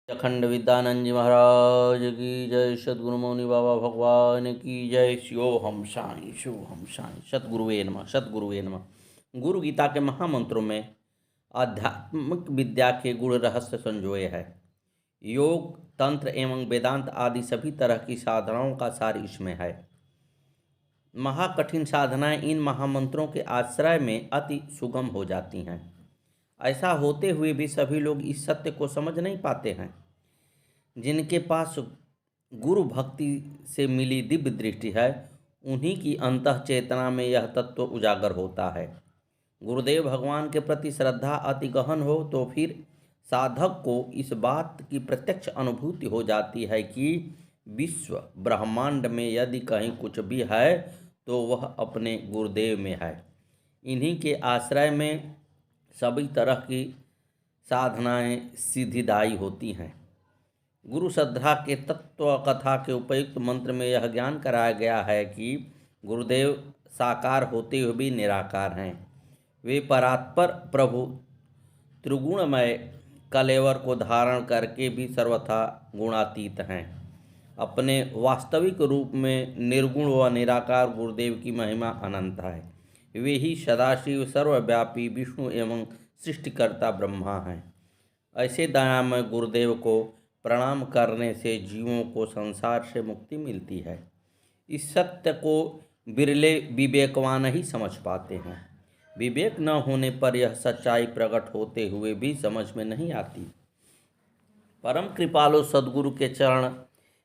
अखंड विद्यानंद जी महाराज की जय। सद्गुरु मौनी बाबा भगवान की जय। शिवोहम शांति शिवोहम शांति। सद्गुरुवे नमः सद्गुरुवे नमः। गुरु गीता के महामंत्रों में आध्यात्मिक विद्या के गुण रहस्य संजोए है। योग, तंत्र एवं वेदांत आदि सभी तरह की साधनाओं का सार इसमें है। महाकठिन साधनाएं इन महामंत्रों के आश्रय में अति सुगम हो जाती हैं। ऐसा होते हुए भी सभी लोग इस सत्य को समझ नहीं पाते हैं। जिनके पास गुरु भक्ति से मिली दिव्य दृष्टि है, उन्हीं की अंतः चेतना में यह तत्व उजागर होता है। गुरुदेव भगवान के प्रति श्रद्धा अति गहन हो तो फिर साधक को इस बात की प्रत्यक्ष अनुभूति हो जाती है कि विश्व ब्रह्मांड में यदि कहीं कुछ भी है तो वह अपने गुरुदेव में है। इन्हीं के आश्रय में सभी तरह की साधनाएं सिद्धिदायी होती हैं। गुरु श्रद्धा के तत्व कथा के उपयुक्त मंत्र में यह ज्ञान कराया गया है कि गुरुदेव साकार होते हुए भी निराकार हैं। वे परात्पर प्रभु त्रिगुणमय कलेवर को धारण करके भी सर्वथा गुणातीत हैं। अपने वास्तविक रूप में निर्गुण व निराकार गुरुदेव की महिमा अनंत है। वे ही सदाशिव, सर्वव्यापी विष्णु एवं सृष्टिकर्ता ब्रह्मा हैं। ऐसे दयामय गुरुदेव को प्रणाम करने से जीवों को संसार से मुक्ति मिलती है। इस सत्य को बिरले विवेकवान ही समझ पाते हैं। विवेक न होने पर यह सच्चाई प्रकट होते हुए भी समझ में नहीं आती। परम कृपालु सद्गुरु के चरण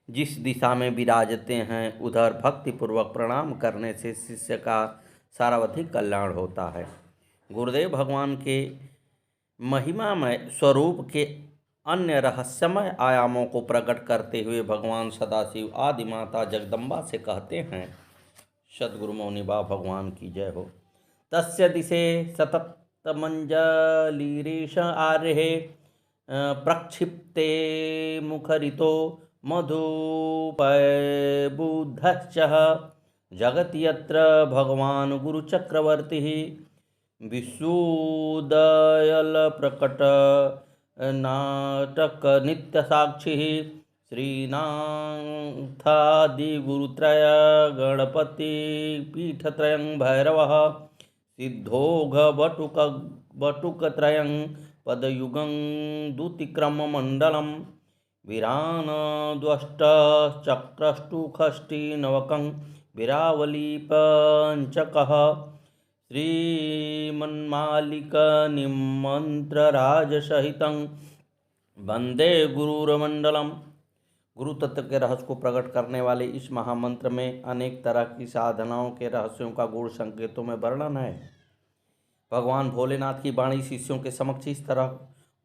जिस दिशा में विराजते हैं, उधर भक्तिपूर्वक प्रणाम करने से शिष्य का सार्वधिक कल्याण होता है। गुरुदेव भगवान के महिमामय स्वरूप के अन्य रहस्यमय आयामों को प्रकट करते हुए भगवान सदाशिव आदि माता जगदम्बा से कहते हैं। सद्गुरु मौनी बाबा भगवान की जय हो। तस्य दिशे सतत मंजलिरेश आर्हे प्रक्षिप्ते मुखरितो मधुपय बुद्धश्च जगति यत्र भगवान गुरुचक्रवर्ती विशुदयल प्रकट नाटक नित्य साक्षी श्रीनाथादिगुरुत्रय गणपति पीठत्रयं भैरवः सिद्धोघ बटुकत्रयं पदयुगं दूतिक्रममण्डलं वीरानद्वष्टचक्रष्टुखष्टिनवकं विरावली पंचकः श्रीमन्मालिकनिमन्त्रराजसहितं वंदे गुरुरमंडलम। गुरु तत्व के रहस्य को प्रकट करने वाले इस महामंत्र में अनेक तरह की साधनाओं के रहस्यों का गूढ़ संकेतों में वर्णन है। भगवान भोलेनाथ की वाणी शिष्यों के समक्ष इस तरह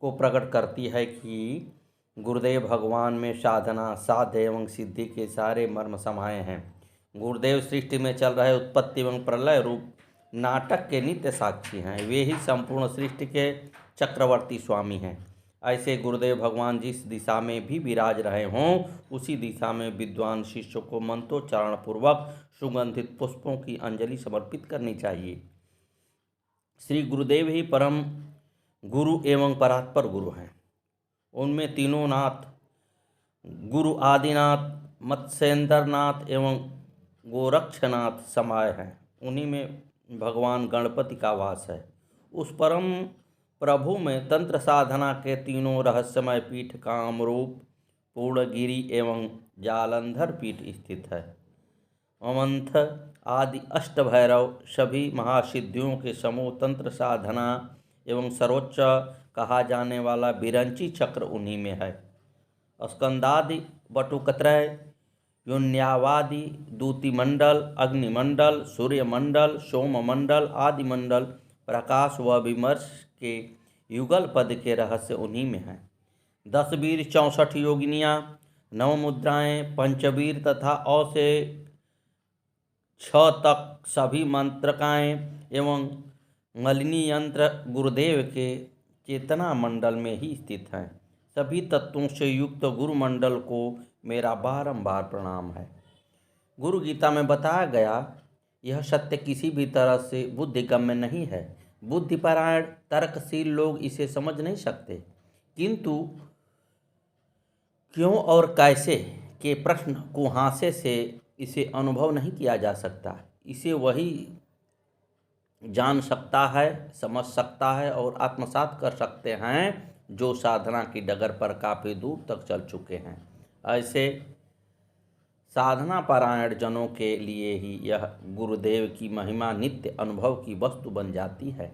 को प्रकट करती है कि गुरुदेव भगवान में साधना, साध्य एवं सिद्धि के सारे मर्म समाये हैं। गुरुदेव सृष्टि में चल रहे उत्पत्ति एवं प्रलय रूप नाटक के नित्य साक्षी हैं। वे ही संपूर्ण सृष्टि के चक्रवर्ती स्वामी हैं। ऐसे गुरुदेव भगवान जिस दिशा में भी विराज रहे हों, उसी दिशा में विद्वान शिष्य को मंत्रोच्चारण पूर्वक सुगंधित पुष्पों की अंजलि समर्पित करनी चाहिए। श्री गुरुदेव ही परम गुरु एवं परात्पर गुरु हैं। उनमें तीनों नाथ, गुरु आदिनाथ, मत्स्येंद्रनाथ एवं गोरक्षनाथ समाये हैं। उन्हीं में भगवान गणपति का वास है। उस परम प्रभु में तंत्र साधना के तीनों रहस्यमय पीठ कामरूप, पूर्णगिरि एवं जालंधर पीठ स्थित है। अमंथ आदि अष्टभैरव सभी महासिद्धियों के समूह तंत्र साधना एवं सर्वोच्च कहा जाने वाला बिरंची चक्र उन्हीं में है। स्कंदादि बटुकत्रय, योन्यावादि दूतिमंडल, अग्निमंडल, सूर्यमंडल, सोममंडल आदि मंडल, प्रकाश व विमर्श के युगल पद के रहस्य उन्हीं में हैं। 10 वीर, 64 योगिनियाँ, 9 मुद्राएं, पंचवीर तथा औ से 6 तक सभी मंत्रकाएँ एवं मलिनी यंत्र गुरुदेव के चेतना मंडल में ही स्थित हैं। सभी तत्वों से युक्त गुरुमंडल को मेरा बारंबार प्रणाम है। गुरु गीता में बताया गया यह सत्य किसी भी तरह से बुद्धिगम्य नहीं है। बुद्धिपरायण तर्कशील लोग इसे समझ नहीं सकते, किंतु क्यों और कैसे के प्रश्न कुहासे से इसे अनुभव नहीं किया जा सकता। इसे वही जान सकता है, समझ सकता है और आत्मसात कर सकते हैं जो साधना की डगर पर काफ़ी दूर तक चल चुके हैं। ऐसे साधना परायण जनों के लिए ही यह गुरुदेव की महिमा नित्य अनुभव की वस्तु बन जाती है।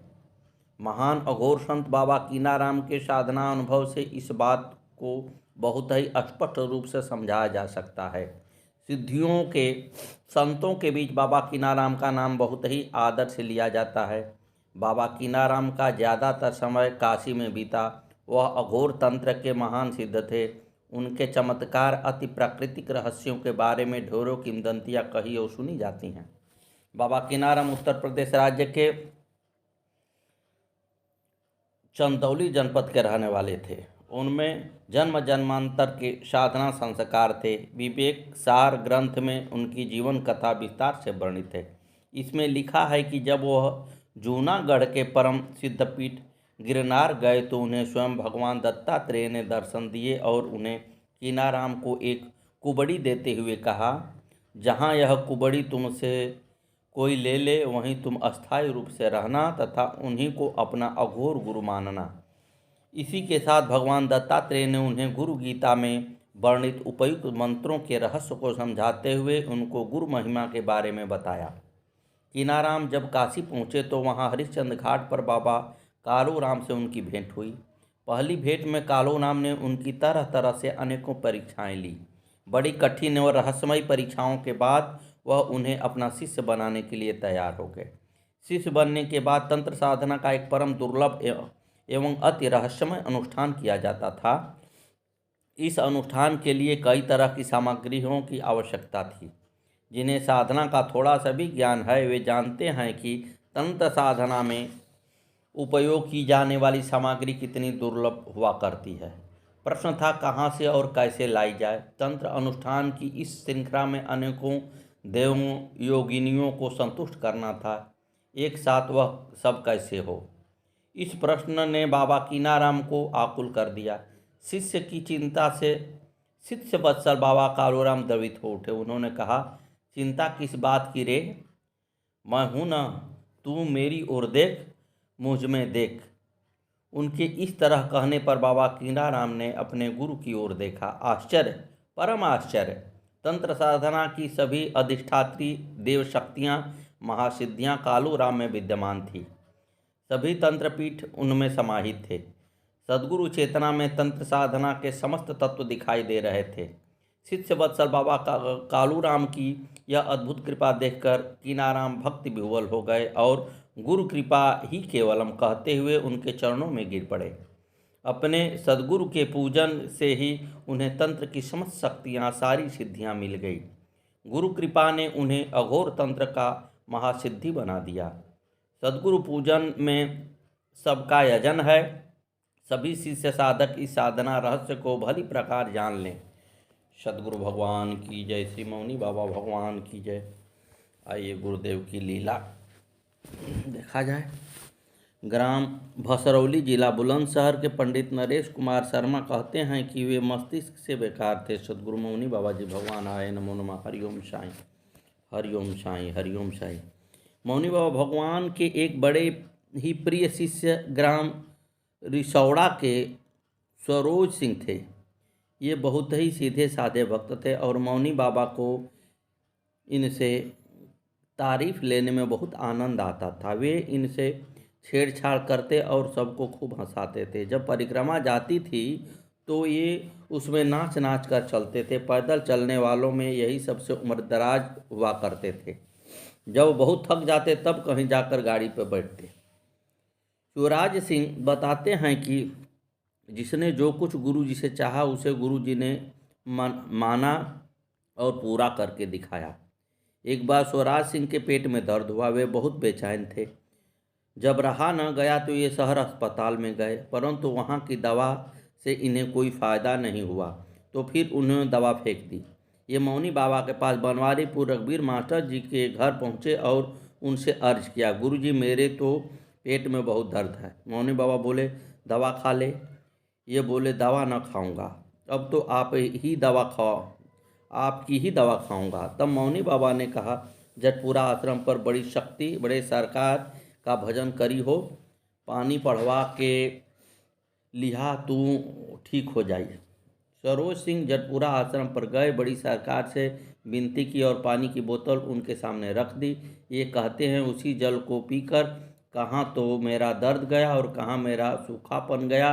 महान अघोर संत बाबा कीनाराम के साधना अनुभव से इस बात को बहुत ही स्पष्ट रूप से समझाया जा सकता है। सिद्धियों के संतों के बीच बाबा कीनाराम का नाम बहुत ही आदर से लिया जाता है। बाबा कीनाराम का ज़्यादातर समय काशी में बीता। वह अघोर तंत्र के महान सिद्ध थे। उनके चमत्कार अति प्राकृतिक रहस्यों के बारे में ढेरों किंवदंतियाँ कही और सुनी जाती हैं। बाबा कीनाराम उत्तर प्रदेश राज्य के चंदौली जनपद के रहने वाले थे। उनमें जन्म जन्मांतर के साधना संस्कार थे। विवेक सार ग्रंथ में उनकी जीवन कथा विस्तार से वर्णित है। इसमें लिखा है कि जब वह जूनागढ़ के परम सिद्धपीठ गिरनार गए तो उन्हें स्वयं भगवान दत्तात्रेय ने दर्शन दिए और उन्हें कीनाराम को एक कुबड़ी देते हुए कहा, जहाँ यह कुबड़ी तुमसे कोई ले ले वहीं तुम अस्थायी रूप से रहना तथा उन्हीं को अपना अघोर गुरु मानना। इसी के साथ भगवान दत्तात्रेय ने उन्हें गुरु गीता में वर्णित उपयुक्त मंत्रों के रहस्य को समझाते हुए उनको गुरु महिमा के बारे में बताया। कीनाराम जब काशी पहुँचे तो वहाँ हरिश्चंद्र घाट पर बाबा कालूराम से उनकी भेंट हुई। पहली भेंट में कालूराम ने उनकी तरह तरह से अनेकों परीक्षाएं ली। बड़ी कठिन और रहस्यमयी परीक्षाओं के बाद वह उन्हें अपना शिष्य बनाने के लिए तैयार हो गए। शिष्य बनने के बाद तंत्र साधना का एक परम दुर्लभ एवं अति रहस्यमय अनुष्ठान किया जाता था। इस अनुष्ठान के लिए कई तरह की सामग्रियों की आवश्यकता थी। जिन्हें साधना का थोड़ा सा भी ज्ञान है वे जानते हैं कि तंत्र साधना में उपयोग की जाने वाली सामग्री कितनी दुर्लभ हुआ करती है। प्रश्न था कहाँ से और कैसे लाई जाए। तंत्र अनुष्ठान की इस श्रृंखला में अनेकों देवों योगिनियों को संतुष्ट करना था। एक साथ वह सब कैसे हो, इस प्रश्न ने बाबा कीनाराम को आकुल कर दिया। शिष्य की चिंता से शिष्य वत्सल बाबा कालूराम द्रवित हो उठे। उन्होंने कहा, चिंता किस बात की रे, मैं हूँ ना, तू मेरी ओर देख, मुझ में देख। उनके इस तरह कहने पर बाबा कीनाराम ने अपने गुरु की ओर देखा। आश्चर्य, परम आश्चर्य। तंत्र साधना की सभी अधिष्ठात्री देव शक्तियाँ महासिद्धियाँ कालूराम में विद्यमान थी। सभी तंत्रपीठ उनमें समाहित थे। सद्गुरु चेतना में तंत्र साधना के समस्त तत्व दिखाई दे रहे थे। शिष्य वत्सल बाबा कालूराम की यह अद्भुत कृपा देखकर कीनाराम भक्ति विह्वल हो गए और गुरु कृपा ही केवलम कहते हुए उनके चरणों में गिर पड़े। अपने सद्गुरु के पूजन से ही उन्हें तंत्र की समस्त शक्तियाँ सारी सिद्धियाँ मिल गई। गुरु कृपा ने उन्हें अघोर तंत्र का महासिद्धि बना दिया। सद्गुरु पूजन में सबका यजन है। सभी शिष्य साधक इस साधना रहस्य को भली प्रकार जान लें। सद्गुरु भगवान की जय। श्री मौनी बाबा भगवान की जय। आइए गुरुदेव की लीला देखा जाए। ग्राम भसरौली जिला बुलंदशहर के पंडित नरेश कुमार शर्मा कहते हैं कि वे मस्तिष्क से बेकार थे। सद्गुरु मौनी बाबा जी भगवान आए। नमो नमः। हरिओम साईं, हरिओम साईं, हरिओम साईं। मौनी बाबा भगवान के एक बड़े ही प्रिय शिष्य ग्राम रिसौड़ा के सरोज सिंह थे। ये बहुत ही सीधे साधे भक्त थे और मौनी बाबा को इनसे तारीफ लेने में बहुत आनंद आता था। वे इनसे छेड़छाड़ करते और सबको खूब हंसाते थे। जब परिक्रमा जाती थी तो ये उसमें नाच नाच कर चलते थे। पैदल चलने वालों में यही सबसे उम्रदराज हुआ करते थे। जब बहुत थक जाते तब कहीं जाकर गाड़ी पर बैठते। शिवराज सिंह बताते हैं कि जिसने जो कुछ गुरु जी से चाहा उसे गुरु जी ने माना और पूरा करके दिखाया। एक बार शिवराज सिंह के पेट में दर्द हुआ। वे बहुत बेचैन थे। जब रहा न गया तो ये शहर अस्पताल में गए, परंतु वहाँ की दवा से इन्हें कोई फ़ायदा नहीं हुआ तो फिर उन्होंने दवा फेंक दी। ये मौनी बाबा के पास बनवारीपुर रघुवीर मास्टर जी के घर पहुँचे और उनसे अर्ज किया, गुरुजी मेरे तो पेट में बहुत दर्द है। मौनी बाबा बोले, दवा खा ले। ये बोले, दवा न खाऊंगा। अब तो आप ही दवा खाओ, आपकी ही दवा खाऊंगा। तब मौनी बाबा ने कहा, जटपुरा आश्रम पर बड़ी शक्ति, बड़े सरकार का भजन करी हो, पानी पढ़वा के लिहा तू ठीक हो जाई। सरोज सिंह जटपुरा आश्रम पर गए, बड़ी सरकार से विनती की और पानी की बोतल उनके सामने रख दी। ये कहते हैं उसी जल को पीकर कहाँ तो मेरा दर्द गया और कहाँ मेरा सूखापन गया,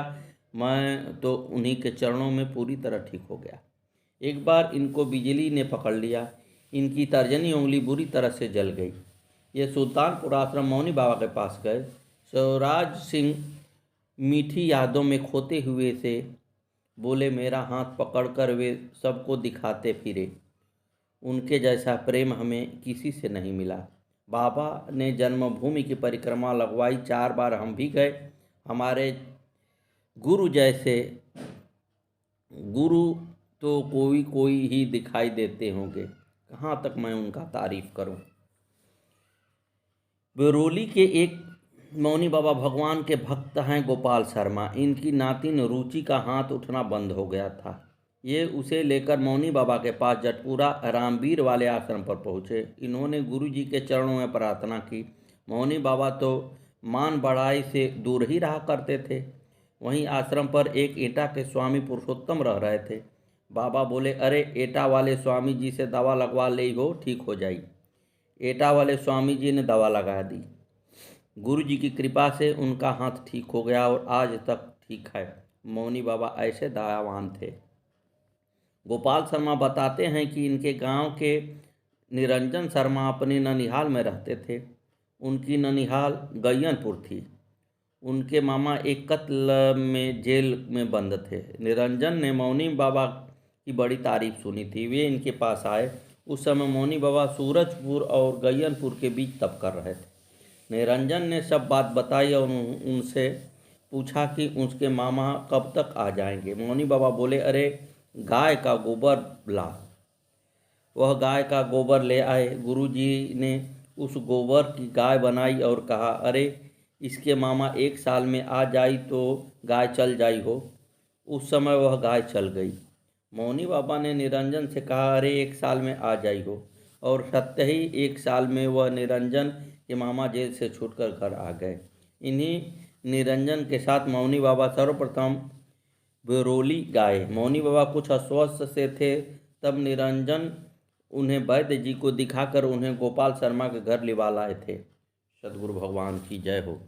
मैं तो उन्हीं के चरणों में पूरी तरह ठीक हो गया। एक बार इनको बिजली ने पकड़ लिया, इनकी तर्जनी उंगली बुरी तरह से जल गई। ये सुल्तानपुर आश्रम मौनी बाबा के पास गए। स्वराज सिंह मीठी यादों में खोते हुए से बोले, मेरा हाथ पकड़कर वे सबको दिखाते फिरे, उनके जैसा प्रेम हमें किसी से नहीं मिला। बाबा ने जन्मभूमि की परिक्रमा लगवाई, 4 बार हम भी गए। हमारे गुरु जैसे गुरु तो कोई कोई ही दिखाई देते होंगे, कहाँ तक मैं उनका तारीफ करूं। बरौली के एक मौनी बाबा भगवान के भक्त हैं गोपाल शर्मा। इनकी नातिन रुचि का हाथ उठना बंद हो गया था। ये उसे लेकर मौनी बाबा के पास जटपुरा रामवीर वाले आश्रम पर पहुँचे। इन्होंने गुरुजी के चरणों में प्रार्थना की। मौनी बाबा तो मान बढ़ाई से दूर ही रहा करते थे। वहीं आश्रम पर एक एटा के स्वामी पुरुषोत्तम रह रहे थे। बाबा बोले, अरे एटा वाले स्वामी जी से दवा लगवा ले हो, ठीक हो जाई। एटा वाले स्वामी जी ने दवा लगा दी। गुरु जी की कृपा से उनका हाथ ठीक हो गया और आज तक ठीक है। मौनी बाबा ऐसे दयावान थे। गोपाल शर्मा बताते हैं कि इनके गांव के निरंजन शर्मा अपने ननिहाल में रहते थे। उनकी ननिहाल गैयनपुर थी। उनके मामा एक कत्ल में जेल में बंद थे। निरंजन ने मौनी बाबा की बड़ी तारीफ सुनी थी। वे इनके पास आए। उस समय मौनी बाबा सूरजपुर और गैयनपुर के बीच तप कर रहे थे। निरंजन ने सब बात बताई और उनसे पूछा कि उसके मामा कब तक आ जाएंगे। मौनी बाबा बोले, अरे गाय का गोबर ला। वह गाय का गोबर ले आए। गुरुजी ने उस गोबर की गाय बनाई और कहा, अरे इसके मामा 1 साल में आ जाई तो गाय चल जाई हो। उस समय वह गाय चल गई। मौनी बाबा ने निरंजन से कहा, अरे 1 साल में आ जाई हो। और सत्य ही 1 साल में वह निरंजन के मामा जेल से छूटकर घर आ गए। इन्हीं निरंजन के साथ मौनी बाबा सर्वप्रथम बरौली गए। मौनी बाबा कुछ अस्वस्थ से थे। तब निरंजन उन्हें वैद्य जी को दिखाकर उन्हें गोपाल शर्मा के घर लिवा लाए थे। सदगुरु भगवान की जय हो।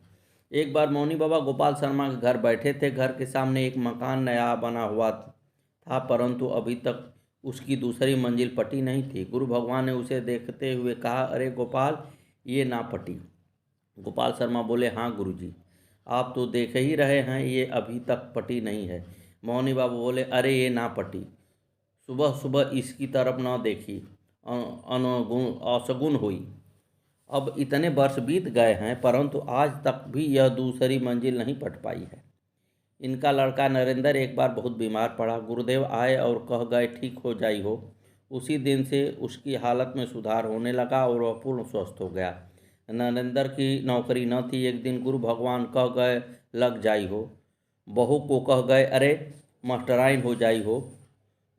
एक बार मौनी बाबा गोपाल शर्मा के घर बैठे थे। घर के सामने एक मकान नया बना हुआ था, परंतु अभी तक उसकी दूसरी मंजिल पटी नहीं थी। गुरु भगवान ने उसे देखते हुए कहा, अरे गोपाल, ये ना पटी। गोपाल शर्मा बोले, हाँ गुरुजी, आप तो देख ही रहे हैं ये अभी तक पटी नहीं है। मौनी बाबा बोले, अरे ये ना पटी, सुबह सुबह इसकी तरफ न देखी, अशगुन हुई। अब इतने वर्ष बीत गए हैं परंतु आज तक भी यह दूसरी मंजिल नहीं पट पाई है। इनका लड़का नरेंद्र एक बार बहुत बीमार पड़ा। गुरुदेव आए और कह गए, ठीक हो जाई हो। उसी दिन से उसकी हालत में सुधार होने लगा और वह पूर्ण स्वस्थ हो गया। नरेंद्र की नौकरी न थी। एक दिन गुरु भगवान कह गए, लग जाई हो। बहू को कह गए, अरे मास्टराइन हो जाई हो।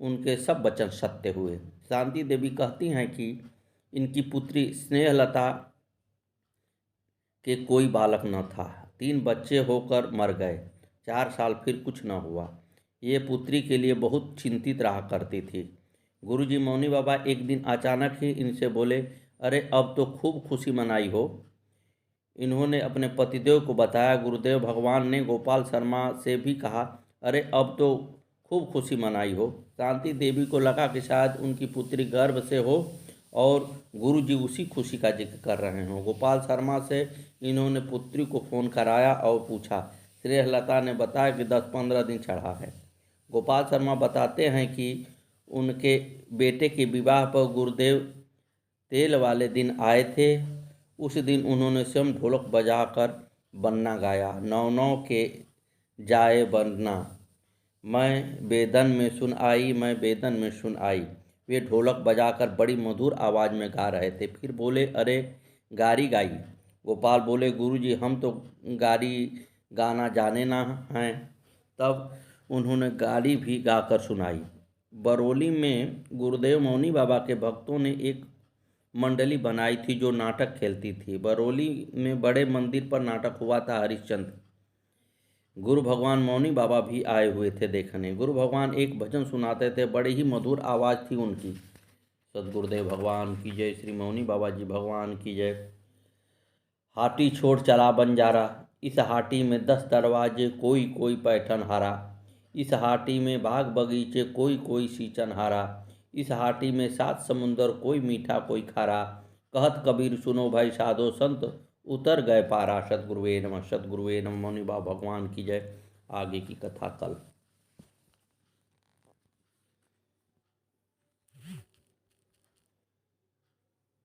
उनके सब वचन सत्य हुए। शांति देवी कहती हैं कि इनकी पुत्री स्नेहलता के कोई बालक न था। 3 बच्चे होकर मर गए। 4 साल फिर कुछ न हुआ। ये पुत्री के लिए बहुत चिंतित रहा करती थी। गुरुजी मौनी बाबा एक दिन अचानक ही इनसे बोले, अरे अब तो खूब खुशी मनाई हो। इन्होंने अपने पतिदेव को बताया। गुरुदेव भगवान ने गोपाल शर्मा से भी कहा, अरे अब तो खूब खुशी मनाई हो। शांति देवी को लगा कि शायद उनकी पुत्री गर्भ से हो और गुरुजी उसी खुशी का जिक्र कर रहे हों। गोपाल शर्मा से इन्होंने पुत्री को फ़ोन कराया और पूछा। श्रेयलता ने बताया कि 10-15 दिन चढ़ा है। गोपाल शर्मा बताते हैं कि उनके बेटे के विवाह पर गुरुदेव तेल वाले दिन आए थे। उस दिन उन्होंने स्वयं ढोलक बजाकर बन्ना गाया, नौ नौ के जाए बन्ना, मैं बेदन में सुन आई, मैं बेदन में सुन आई। वे ढोलक बजाकर बड़ी मधुर आवाज़ में गा रहे थे। फिर बोले, अरे गारी गाई। गोपाल बोले, गुरुजी हम तो गारी गाना जाने ना हैं। तब उन्होंने गाली भी गाकर सुनाई। बरौली में गुरुदेव मौनी बाबा के भक्तों ने एक मंडली बनाई थी जो नाटक खेलती थी। बरौली में बड़े मंदिर पर नाटक हुआ था हरिश्चंद्र। गुरु भगवान मौनी बाबा भी आए हुए थे देखने। गुरु भगवान एक भजन सुनाते थे, बड़े ही मधुर आवाज़ थी उनकी। सदगुरुदेव भगवान की जय, श्री मौनी बाबा जी भगवान की जय। हाटी छोड़ चला बंजारा, इस हाटी में 10 दरवाजे, कोई कोई पैठन हारा। इस हाटी में बाग बगीचे, कोई कोई सींचन हारा। इस हाटी में 7 समुंदर, कोई मीठा कोई खारा। कहत कबीर सुनो भाई साधो संत, उतर गए पारा। सदगुरुवे नमः, सदगुरुवे नमः। मौनी बाबा भगवान की जय। आगे की कथा कल।